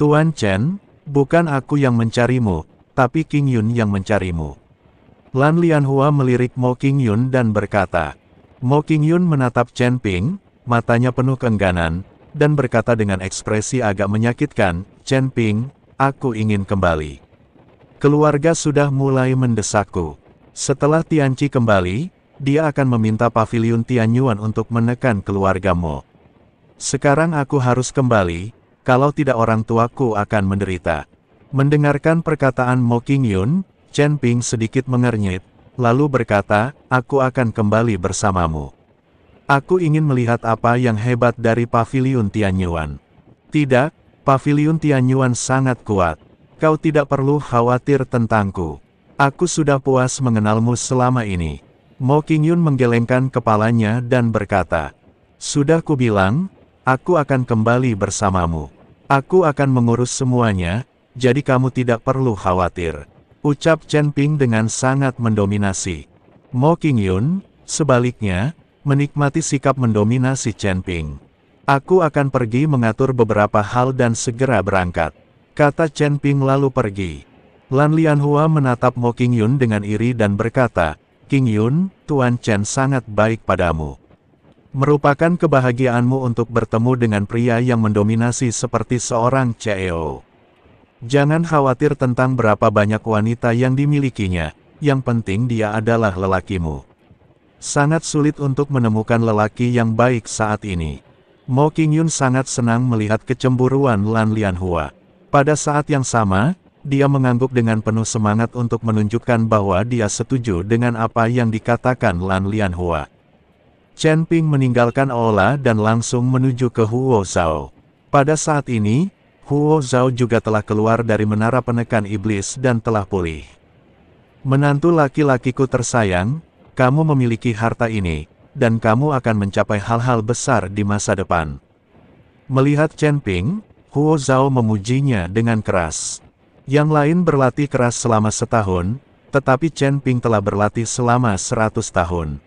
Tuan Chen, bukan aku yang mencarimu, tapi King Yun yang mencarimu. Lan Lianhua melirik Mo King Yun dan berkata. Mo King Yun menatap Chen Ping, matanya penuh keengganan, dan berkata dengan ekspresi agak menyakitkan, Chen Ping, aku ingin kembali. Keluarga sudah mulai mendesakku. Setelah Tianqi kembali, dia akan meminta paviliun Tianyuan untuk menekan keluarga Mo. Sekarang aku harus kembali, kalau tidak orang tuaku akan menderita. Mendengarkan perkataan Mo King Yun, Chen Ping sedikit mengernyit, lalu berkata, aku akan kembali bersamamu. Aku ingin melihat apa yang hebat dari paviliun Tianyuan. Tidak, paviliun Tianyuan sangat kuat. Kau tidak perlu khawatir tentangku. Aku sudah puas mengenalmu selama ini. Mo King Yun menggelengkan kepalanya dan berkata, sudah kubilang, aku akan kembali bersamamu. Aku akan mengurus semuanya, jadi kamu tidak perlu khawatir. Ucap Chen Ping dengan sangat mendominasi. Mo King Yun, sebaliknya, menikmati sikap mendominasi Chen Ping. Aku akan pergi mengatur beberapa hal dan segera berangkat. Kata Chen Ping lalu pergi. Lan Lianhua menatap Mo King Yun dengan iri dan berkata, King Yun, Tuan Chen sangat baik padamu. Merupakan kebahagiaanmu untuk bertemu dengan pria yang mendominasi seperti seorang CEO. Jangan khawatir tentang berapa banyak wanita yang dimilikinya, yang penting dia adalah lelakimu. Sangat sulit untuk menemukan lelaki yang baik saat ini. Mo King Yun sangat senang melihat kecemburuan Lan Lianhua. Pada saat yang sama, dia mengangguk dengan penuh semangat untuk menunjukkan bahwa dia setuju dengan apa yang dikatakan Lan Lianhua. Chen Ping meninggalkan aula dan langsung menuju ke Huo Zhao. Pada saat ini, Huo Zhao juga telah keluar dari menara penekan iblis dan telah pulih. Menantu laki-lakiku tersayang, kamu memiliki harta ini, dan kamu akan mencapai hal-hal besar di masa depan. Melihat Chen Ping, Huo Zhao memujinya dengan keras. Yang lain berlatih keras selama setahun, tetapi Chen Ping telah berlatih selama 100 tahun.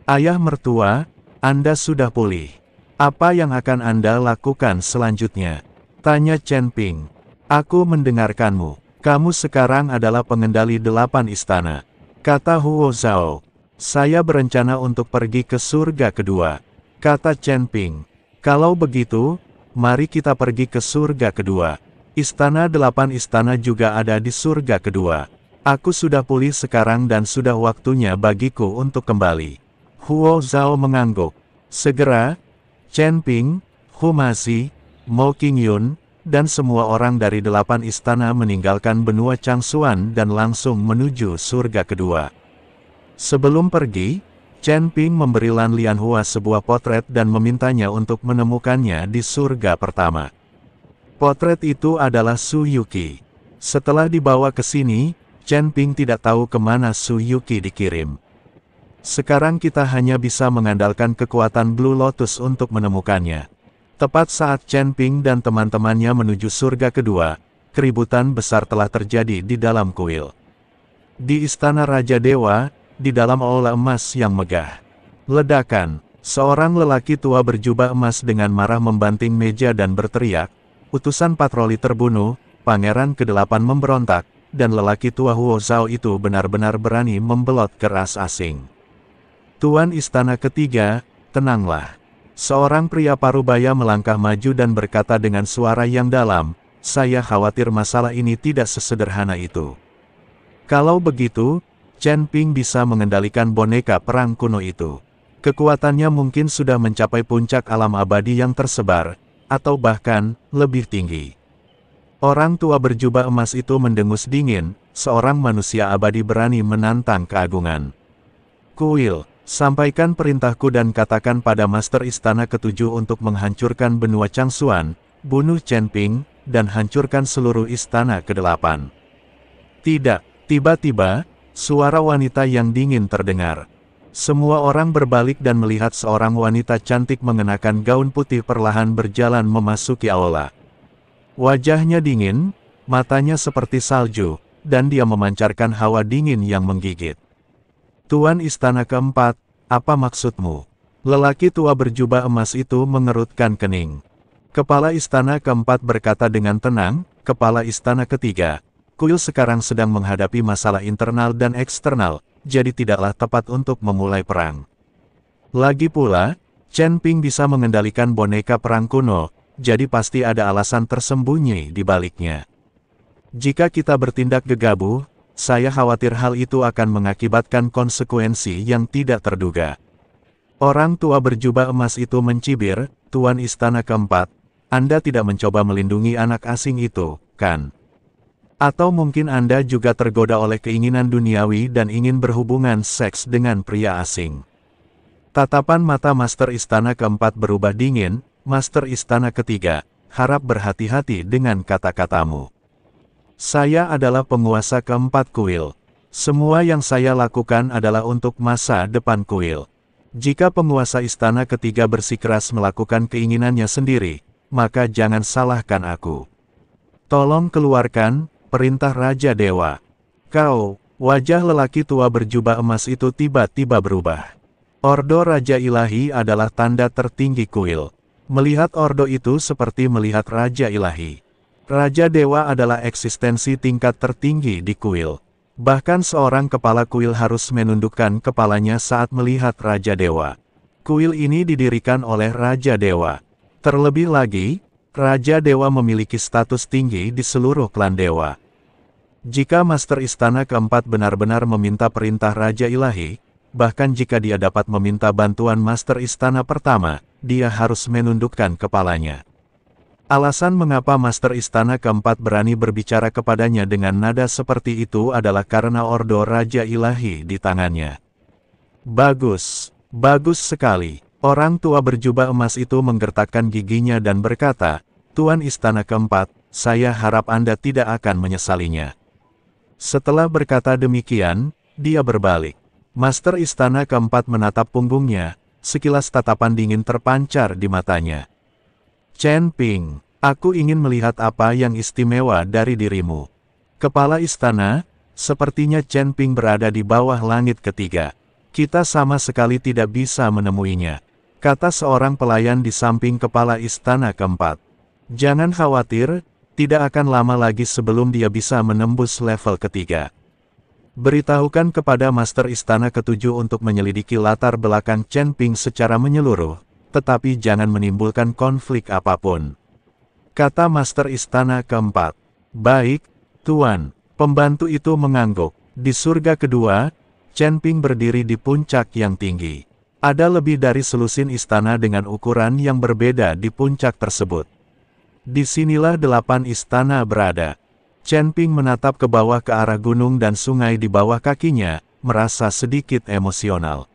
Ayah mertua, Anda sudah pulih. Apa yang akan Anda lakukan selanjutnya? Tanya Chen Ping. Aku mendengarkanmu. Kamu sekarang adalah pengendali 8 istana. Kata Huo Zhao. Saya berencana untuk pergi ke surga kedua. Kata Chen Ping. Kalau begitu, mari kita pergi ke surga kedua. Istana 8 istana juga ada di surga kedua. Aku sudah pulih sekarang dan sudah waktunya bagiku untuk kembali. Huo Zhao mengangguk. Segera, Chen Ping, Hu Maxi, Mo King Yun, dan semua orang dari 8 istana meninggalkan benua Changsuan dan langsung menuju surga kedua. Sebelum pergi, Chen Ping memberi Lan Lianhua sebuah potret dan memintanya untuk menemukannya di surga pertama. Potret itu adalah Su Yuqi. Setelah dibawa ke sini, Chen Ping tidak tahu kemana Su Yuqi dikirim. Sekarang kita hanya bisa mengandalkan kekuatan Blue Lotus untuk menemukannya. Tepat saat Chen Ping dan teman-temannya menuju surga kedua, keributan besar telah terjadi di dalam kuil. Di istana Raja Dewa, di dalam aula emas yang megah. Ledakan, seorang lelaki tua berjubah emas dengan marah membanting meja dan berteriak, utusan patroli terbunuh, Pangeran ke-8 memberontak, dan lelaki tua Huo Zhao itu benar-benar berani membelot ke ras asing. Tuan Istana Ketiga, tenanglah. Seorang pria parubaya melangkah maju dan berkata dengan suara yang dalam, saya khawatir masalah ini tidak sesederhana itu. Kalau begitu, Chen Ping bisa mengendalikan boneka perang kuno itu. Kekuatannya mungkin sudah mencapai puncak alam abadi yang tersebar, atau bahkan lebih tinggi. Orang tua berjubah emas itu mendengus dingin, seorang manusia abadi berani menantang keagungan. Kuil. Sampaikan perintahku dan katakan pada Master Istana Ketujuh untuk menghancurkan benua Changsuan, bunuh Chen Ping, dan hancurkan seluruh Istana ke-8. Tidak, tiba-tiba, suara wanita yang dingin terdengar. Semua orang berbalik dan melihat seorang wanita cantik mengenakan gaun putih perlahan berjalan memasuki aula. Wajahnya dingin, matanya seperti salju, dan dia memancarkan hawa dingin yang menggigit. Tuan Istana Keempat, apa maksudmu? Lelaki tua berjubah emas itu mengerutkan kening. Kepala Istana keempat berkata dengan tenang, Kepala Istana ketiga, kuil sekarang sedang menghadapi masalah internal dan eksternal, jadi tidaklah tepat untuk memulai perang. Lagi pula, Chen Ping bisa mengendalikan boneka perang kuno, jadi pasti ada alasan tersembunyi di baliknya. Jika kita bertindak gegabah, saya khawatir hal itu akan mengakibatkan konsekuensi yang tidak terduga. Orang tua berjubah emas itu mencibir, Tuan Istana keempat, Anda tidak mencoba melindungi anak asing itu, kan? Atau mungkin Anda juga tergoda oleh keinginan duniawi dan ingin berhubungan seks dengan pria asing. Tatapan mata Master Istana keempat berubah dingin. Master Istana ketiga, harap berhati-hati dengan kata-katamu. Saya adalah penguasa keempat kuil. Semua yang saya lakukan adalah untuk masa depan kuil. Jika penguasa istana ketiga bersikeras melakukan keinginannya sendiri, maka jangan salahkan aku. Tolong keluarkan perintah Raja Dewa. Kau, wajah lelaki tua berjubah emas itu tiba-tiba berubah. Ordo Raja Ilahi adalah tanda tertinggi kuil. Melihat ordo itu seperti melihat Raja Ilahi. Raja Dewa adalah eksistensi tingkat tertinggi di kuil. Bahkan seorang kepala kuil harus menundukkan kepalanya saat melihat Raja Dewa. Kuil ini didirikan oleh Raja Dewa. Terlebih lagi, Raja Dewa memiliki status tinggi di seluruh klan Dewa. Jika Master Istana keempat benar-benar meminta perintah Raja Ilahi, bahkan jika dia dapat meminta bantuan Master Istana pertama, dia harus menundukkan kepalanya. Alasan mengapa Master Istana keempat berani berbicara kepadanya dengan nada seperti itu adalah karena Ordo Raja Ilahi di tangannya. Bagus, bagus sekali. Orang tua berjubah emas itu menggertakkan giginya dan berkata, Tuan Istana keempat, saya harap Anda tidak akan menyesalinya. Setelah berkata demikian, dia berbalik. Master Istana keempat menatap punggungnya, sekilas tatapan dingin terpancar di matanya. Chen Ping, aku ingin melihat apa yang istimewa dari dirimu. Kepala istana, sepertinya Chen Ping berada di bawah langit ketiga. Kita sama sekali tidak bisa menemuinya, kata seorang pelayan di samping kepala istana keempat. Jangan khawatir, tidak akan lama lagi sebelum dia bisa menembus level ketiga. Beritahukan kepada Master Istana ketujuh untuk menyelidiki latar belakang Chen Ping secara menyeluruh, tetapi jangan menimbulkan konflik apapun, kata Master Istana keempat. Baik, Tuan. Pembantu itu mengangguk. Di surga kedua, Chen Ping berdiri di puncak yang tinggi. Ada lebih dari selusin istana dengan ukuran yang berbeda di puncak tersebut. Disinilah 8 istana berada. Chen Ping menatap ke bawah ke arah gunung dan sungai di bawah kakinya, merasa sedikit emosional.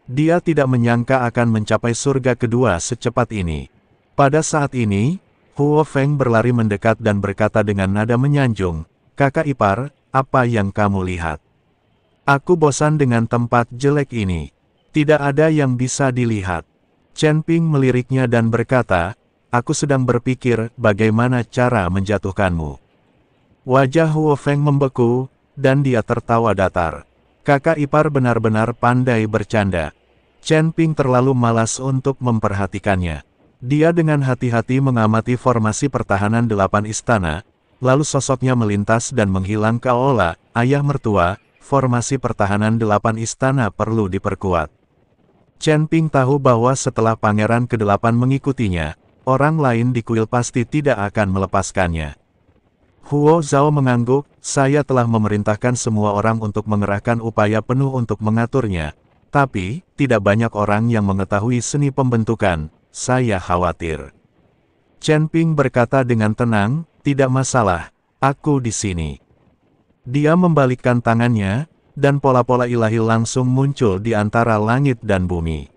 Dia tidak menyangka akan mencapai surga kedua secepat ini. Pada saat ini, Huo Feng berlari mendekat dan berkata dengan nada menyanjung, Kakak ipar, apa yang kamu lihat? Aku bosan dengan tempat jelek ini. Tidak ada yang bisa dilihat. Chen Ping meliriknya dan berkata, aku sedang berpikir bagaimana cara menjatuhkanmu. Wajah Huo Feng membeku, dan dia tertawa datar. Kakak ipar benar-benar pandai bercanda. Chen Ping terlalu malas untuk memperhatikannya. Dia dengan hati-hati mengamati formasi pertahanan 8 istana, lalu sosoknya melintas dan menghilang ke aula. Ayah mertua, formasi pertahanan 8 istana perlu diperkuat. Chen Ping tahu bahwa setelah pangeran ke-8 mengikutinya, orang lain di kuil pasti tidak akan melepaskannya. Huo Zhao mengangguk, saya telah memerintahkan semua orang untuk mengerahkan upaya penuh untuk mengaturnya, tapi, tidak banyak orang yang mengetahui seni pembentukan, saya khawatir. Chen Ping berkata dengan tenang, tidak masalah, aku di sini. Dia membalikkan tangannya, dan pola-pola ilahi langsung muncul di antara langit dan bumi.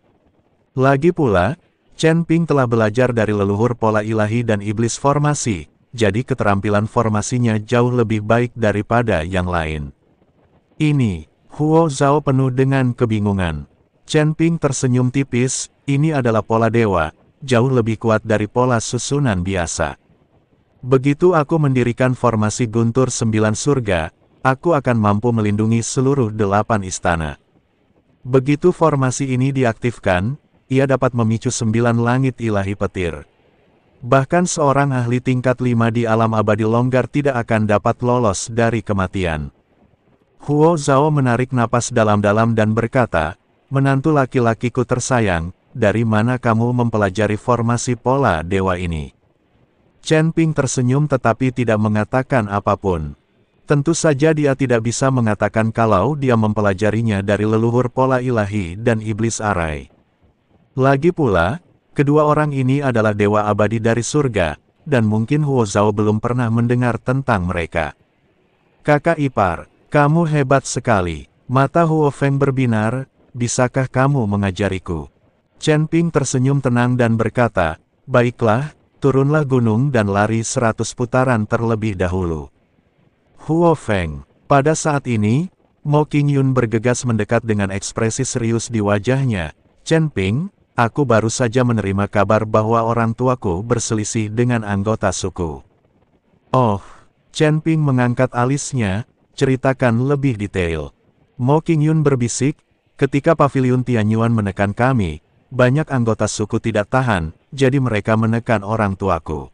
Lagi pula, Chen Ping telah belajar dari leluhur pola ilahi dan iblis formasi, jadi keterampilan formasinya jauh lebih baik daripada yang lain. Ini, Huo Zhao penuh dengan kebingungan. Chen Ping tersenyum tipis, ini adalah pola dewa, jauh lebih kuat dari pola susunan biasa. Begitu aku mendirikan formasi guntur 9 surga, aku akan mampu melindungi seluruh 8 istana. Begitu formasi ini diaktifkan, ia dapat memicu 9 langit ilahi petir. Bahkan seorang ahli tingkat 5 di alam abadi longgar tidak akan dapat lolos dari kematian. Huo Zhao menarik napas dalam-dalam dan berkata, "Menantu laki-lakiku tersayang, dari mana kamu mempelajari formasi pola dewa ini?" Chen Ping tersenyum tetapi tidak mengatakan apapun. Tentu saja dia tidak bisa mengatakan kalau dia mempelajarinya dari leluhur pola ilahi dan iblis arai. Lagi pula, kedua orang ini adalah dewa abadi dari surga, dan mungkin Huo Zhao belum pernah mendengar tentang mereka. "Kakak ipar, kamu hebat sekali." Mata Huo Feng berbinar, "Bisakah kamu mengajariku?" Chen Ping tersenyum tenang dan berkata, "Baiklah, turunlah gunung dan lari 100 putaran terlebih dahulu." Huo Feng. Pada saat ini, Mo Qingyun bergegas mendekat dengan ekspresi serius di wajahnya. "Chen Ping, aku baru saja menerima kabar bahwa orang tuaku berselisih dengan anggota suku." "Oh." Chen Ping mengangkat alisnya, "Ceritakan lebih detail." Mo Qingyun berbisik, "Ketika Paviliun Tianyuan menekan kami, banyak anggota suku tidak tahan, jadi mereka menekan orang tuaku.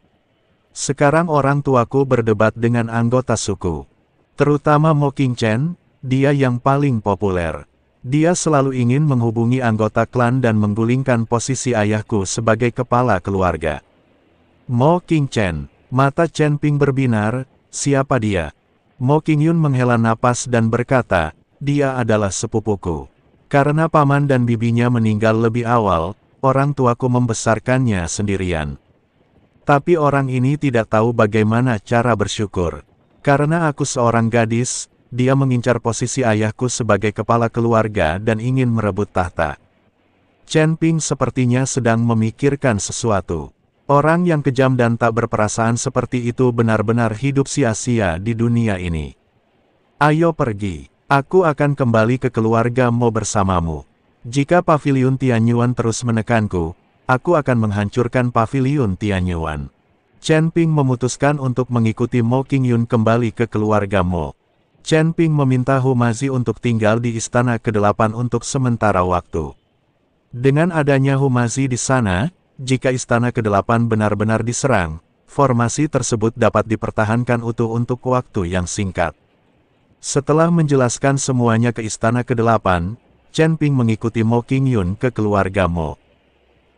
Sekarang orang tuaku berdebat dengan anggota suku. Terutama Mo Qingchen, dia yang paling populer. Dia selalu ingin menghubungi anggota klan dan menggulingkan posisi ayahku sebagai kepala keluarga." Mo Qingchen. Mata Chen Ping berbinar, "Siapa dia?" Mo Qingyun menghela napas dan berkata, "Dia adalah sepupuku. Karena paman dan bibinya meninggal lebih awal, orang tuaku membesarkannya sendirian. Tapi orang ini tidak tahu bagaimana cara bersyukur. Karena aku seorang gadis, dia mengincar posisi ayahku sebagai kepala keluarga dan ingin merebut tahta." Chen Ping sepertinya sedang memikirkan sesuatu. Orang yang kejam dan tak berperasaan seperti itu benar-benar hidup sia-sia di dunia ini. "Ayo pergi. Aku akan kembali ke keluarga Mo bersamamu. Jika Paviliun Tianyuan terus menekanku, aku akan menghancurkan Paviliun Tianyuan." Chen Ping memutuskan untuk mengikuti Mo Qingyun kembali ke keluarga Mo. Chen Ping meminta Humazi untuk tinggal di Istana ke-8 untuk sementara waktu. Dengan adanya Humazi di sana, jika Istana ke-8 benar-benar diserang, formasi tersebut dapat dipertahankan utuh untuk waktu yang singkat. Setelah menjelaskan semuanya ke Istana ke-8, Chen Ping mengikuti Mo Qingyun ke keluarga Mo.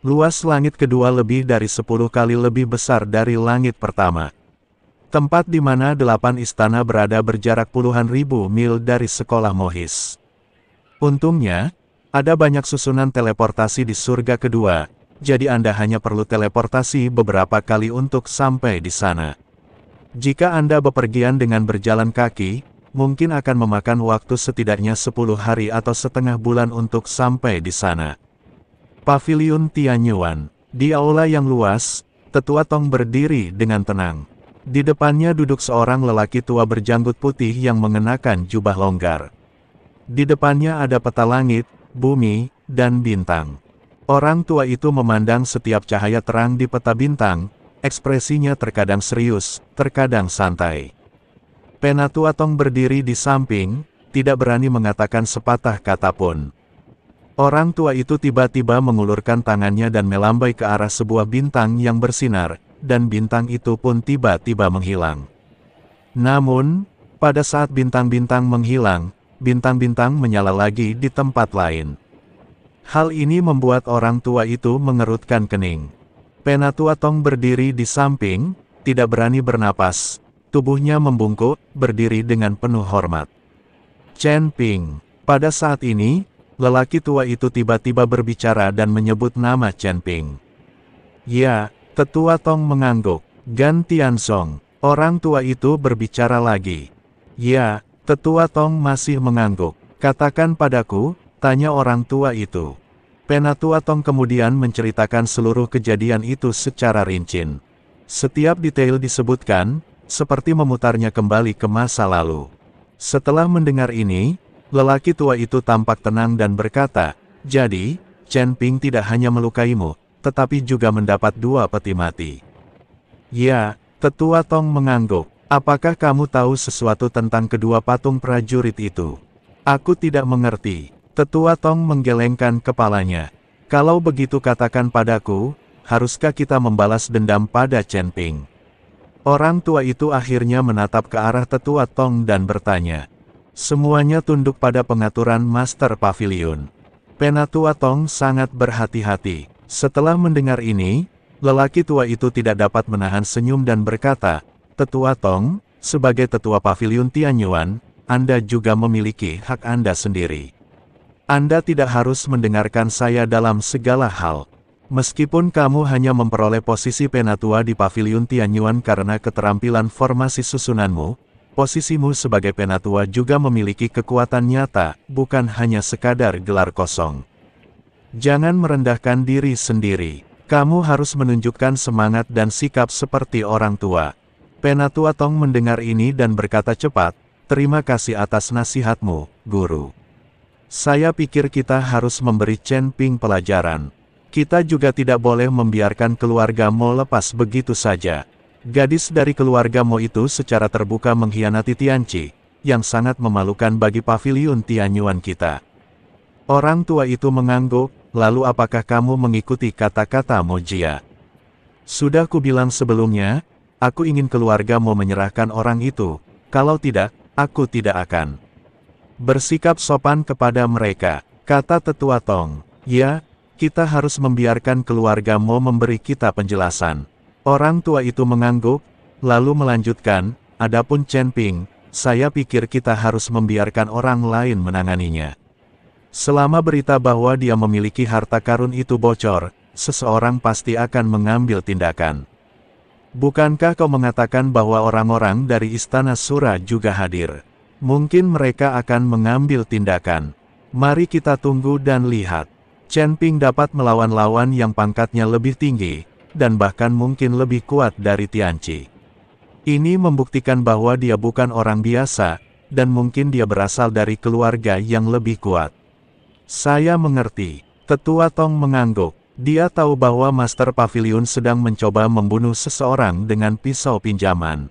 Luas langit kedua lebih dari 10 kali lebih besar dari langit pertama. Tempat di mana 8 istana berada berjarak puluhan ribu mil dari sekolah Mohis. Untungnya, ada banyak susunan teleportasi di surga kedua, jadi Anda hanya perlu teleportasi beberapa kali untuk sampai di sana. Jika Anda bepergian dengan berjalan kaki, mungkin akan memakan waktu setidaknya 10 hari atau setengah bulan untuk sampai di sana. Paviliun Tianyuan. Di aula yang luas, Tetua Tong berdiri dengan tenang. Di depannya duduk seorang lelaki tua berjanggut putih yang mengenakan jubah longgar. Di depannya ada peta langit, bumi, dan bintang. Orang tua itu memandang setiap cahaya terang di peta bintang, ekspresinya terkadang serius, terkadang santai. Penatua Tong berdiri di samping, tidak berani mengatakan sepatah kata pun. Orang tua itu tiba-tiba mengulurkan tangannya dan melambai ke arah sebuah bintang yang bersinar, dan bintang itu pun tiba-tiba menghilang. Namun, pada saat bintang-bintang menghilang, bintang-bintang menyala lagi di tempat lain. Hal ini membuat orang tua itu mengerutkan kening. Penatua Tong berdiri di samping, tidak berani bernapas. Tubuhnya membungkuk, berdiri dengan penuh hormat. Chen Ping. Pada saat ini, lelaki tua itu tiba-tiba berbicara dan menyebut nama Chen Ping. "Ya." Tetua Tong mengangguk. "Gan Tianzong." Orang tua itu berbicara lagi. "Ya." Tetua Tong masih mengangguk. "Katakan padaku," tanya orang tua itu. Penatua Tong kemudian menceritakan seluruh kejadian itu secara rinci. Setiap detail disebutkan, seperti memutarnya kembali ke masa lalu. Setelah mendengar ini, lelaki tua itu tampak tenang dan berkata, "Jadi, Chen Ping tidak hanya melukaimu, tetapi juga mendapat 2 peti mati." "Ya." Tetua Tong mengangguk. "Apakah kamu tahu sesuatu tentang kedua patung prajurit itu?" "Aku tidak mengerti." Tetua Tong menggelengkan kepalanya. "Kalau begitu katakan padaku, haruskah kita membalas dendam pada Chen Ping? Orang tua itu akhirnya menatap ke arah tetua Tong dan bertanya. Semuanya tunduk pada pengaturan Master Pavilion. Penatua Tong sangat berhati-hati. Setelah mendengar ini, lelaki tua itu tidak dapat menahan senyum dan berkata, Tetua Tong, sebagai tetua Pavilion Tianyuan, Anda juga memiliki hak Anda sendiri. Anda tidak harus mendengarkan saya dalam segala hal. Meskipun kamu hanya memperoleh posisi penatua di Pavilion Tianyuan karena keterampilan formasi susunanmu, posisimu sebagai penatua juga memiliki kekuatan nyata, bukan hanya sekadar gelar kosong. Jangan merendahkan diri sendiri. Kamu harus menunjukkan semangat dan sikap seperti orang tua. Penatua Tong mendengar ini dan berkata cepat, terima kasih atas nasihatmu, Guru. Saya pikir kita harus memberi Chen Ping pelajaran. Kita juga tidak boleh membiarkan keluarga Mo lepas begitu saja. Gadis dari keluarga Mo itu secara terbuka mengkhianati Tianqi, yang sangat memalukan bagi Pavilion Tianyuan kita. Orang tua itu mengangguk, lalu apakah kamu mengikuti kata-kata Mo Jia? Sudah kubilang sebelumnya, aku ingin keluarga Mo menyerahkan orang itu, kalau tidak, aku tidak akan bersikap sopan kepada mereka, kata tetua Tong. Ya, kita harus membiarkan keluarga Mo memberi kita penjelasan. Orang tua itu mengangguk, lalu melanjutkan, adapun Chen Ping, saya pikir kita harus membiarkan orang lain menanganinya. Selama berita bahwa dia memiliki harta karun itu bocor, seseorang pasti akan mengambil tindakan. Bukankah kau mengatakan bahwa orang-orang dari Istana Sura juga hadir? Mungkin mereka akan mengambil tindakan. Mari kita tunggu dan lihat. Chen Ping dapat melawan lawan yang pangkatnya lebih tinggi, dan bahkan mungkin lebih kuat dari Tianqi. Ini membuktikan bahwa dia bukan orang biasa, dan mungkin dia berasal dari keluarga yang lebih kuat. Saya mengerti. Tetua Tong mengangguk. Dia tahu bahwa Master Pavilion sedang mencoba membunuh seseorang dengan pisau pinjaman.